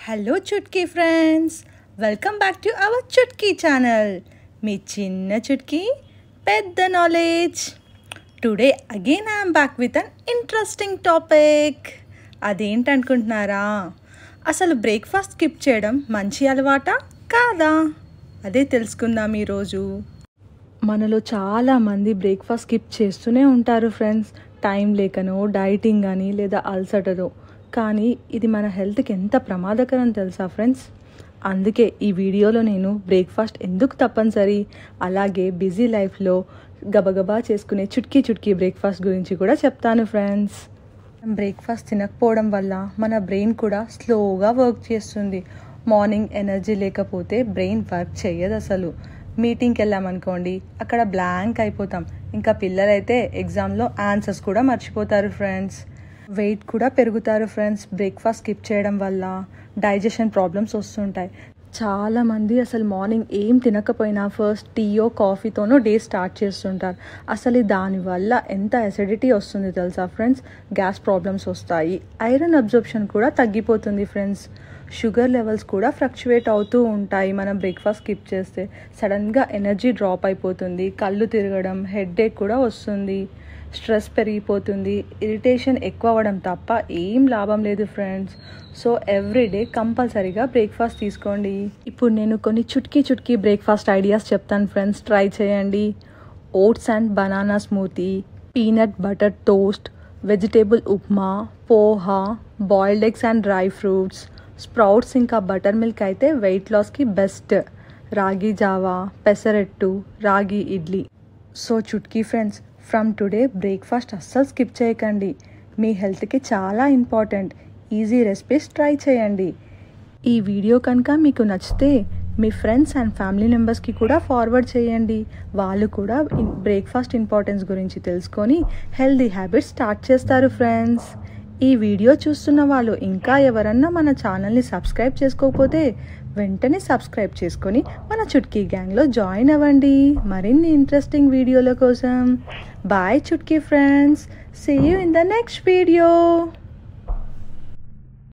Hello Chutki friends, welcome back to our Chutki channel. మీ చిన్న చుట్కీ పెద్ద knowledge. Today again I'm back with an interesting topic. అదేంటనుకుంటున్నారా? అసలు breakfast skip చేయడం మంచి అలవాటా కాదా? అదే తెలుసుకుందాం ఈరోజు. మనలో చాలామంది బ్రేక్ఫాస్ట్ స్కిప్ చేస్తూనే ఉంటారు ఫ్రెండ్స్, టైం లేకనో, డైటింగ్ అని, లేదా అలసటతో. కానీ ఇది మన హెల్త్కి ఎంత ప్రమాదకరం తెలుసా ఫ్రెండ్స్? అందుకే ఈ వీడియోలో నేను బ్రేక్ఫాస్ట్ ఎందుకు తప్పనిసరి, అలాగే బిజీ లైఫ్లో గబగబా చేసుకునే చుట్కీ బ్రేక్ఫాస్ట్ గురించి కూడా చెప్తాను ఫ్రెండ్స్. బ్రేక్ఫాస్ట్ తినకపోవడం వల్ల మన బ్రెయిన్ కూడా స్లోగా వర్క్ చేస్తుంది. మార్నింగ్ ఎనర్జీ లేకపోతే బ్రెయిన్ వర్క్ చేయదు అసలు. మీటింగ్కి వెళ్ళామనుకోండి, అక్కడ బ్లాంక్ అయిపోతాం. ఇంకా పిల్లలైతే ఎగ్జామ్లో ఆన్సర్స్ కూడా మర్చిపోతారు ఫ్రెండ్స్. వెయిట్ కూడా పెరుగుతారు ఫ్రెండ్స్. బ్రేక్ఫాస్ట్ స్కిప్ చేయడం వల్ల డైజెషన్ ప్రాబ్లమ్స్ వస్తుంటాయి. చాలామంది అసలు మార్నింగ్ ఏం తినకపోయినా ఫస్ట్ టీయో కాఫీతోనో డే స్టార్ట్ చేస్తుంటారు. అసలు దానివల్ల ఎంత అసిడిటీ వస్తుంది తెలుసా ఫ్రెండ్స్? గ్యాస్ ప్రాబ్లమ్స్ వస్తాయి, ఐరన్ అబ్జర్ప్షన్ కూడా తగ్గిపోతుంది ఫ్రెండ్స్. షుగర్ లెవెల్స్ కూడా ఫ్లక్చువేట్ అవుతూ ఉంటాయి. మనం బ్రేక్ఫాస్ట్ స్కిప్ చేస్తే సడన్గా ఎనర్జీ డ్రాప్ అయిపోతుంది, కళ్ళు తిరగడం, హెడేక్ కూడా వస్తుంది, స్ట్రెస్ పెరిగిపోతుంది, ఇరిటేషన్ ఎక్కువ అవ్వడం తప్ప ఏం లాభం లేదు ఫ్రెండ్స్. సో ఎవ్రీడే కంపల్సరీగా బ్రేక్ఫాస్ట్ తీసుకోండి. ఇప్పుడు నేను కొన్ని చుట్కీ బ్రేక్ఫాస్ట్ ఐడియాస్ చెప్తాను ఫ్రెండ్స్, ట్రై చేయండి. Oats and banana smoothie, peanut butter toast, vegetable upma, poha, boiled eggs and dry fruits, sprouts ఇంకా బటర్ మిల్క్ అయితే వెయిట్ లాస్కి బెస్ట్. రాగి జావా, pesarattu, ragi idli. So Chutki friends, from today breakfast అస్సలు స్కిప్ చేయకండి. మీ హెల్త్కి చాలా ఇంపార్టెంట్. ఈజీ రెసిపీస్ ట్రై చేయండి. ఈ వీడియో కనుక మీకు నచ్చితే మీ ఫ్రెండ్స్ అండ్ ఫ్యామిలీ మెంబర్స్కి కూడా ఫార్వర్డ్ చేయండి. వాళ్ళు కూడా బ్రేక్ఫాస్ట్ ఇంపార్టెన్స్ గురించి తెలుసుకొని హెల్తీ హ్యాబిట్స్ స్టార్ట్ చేస్తారు ఫ్రెండ్స్. ఈ వీడియో చూస్తున్న వాళ్ళు ఇంకా ఎవరన్నా మన ఛానల్ని సబ్స్క్రైబ్ చేసుకోకపోతే వెంటనే సబ్స్క్రైబ్ చేసుకొని మన చుట్కీ గ్యాంగ్లో జాయిన్ అవ్వండి మరిన్ని ఇంట్రెస్టింగ్ వీడియోల కోసం. Bye Chutki friends, see you in the next video.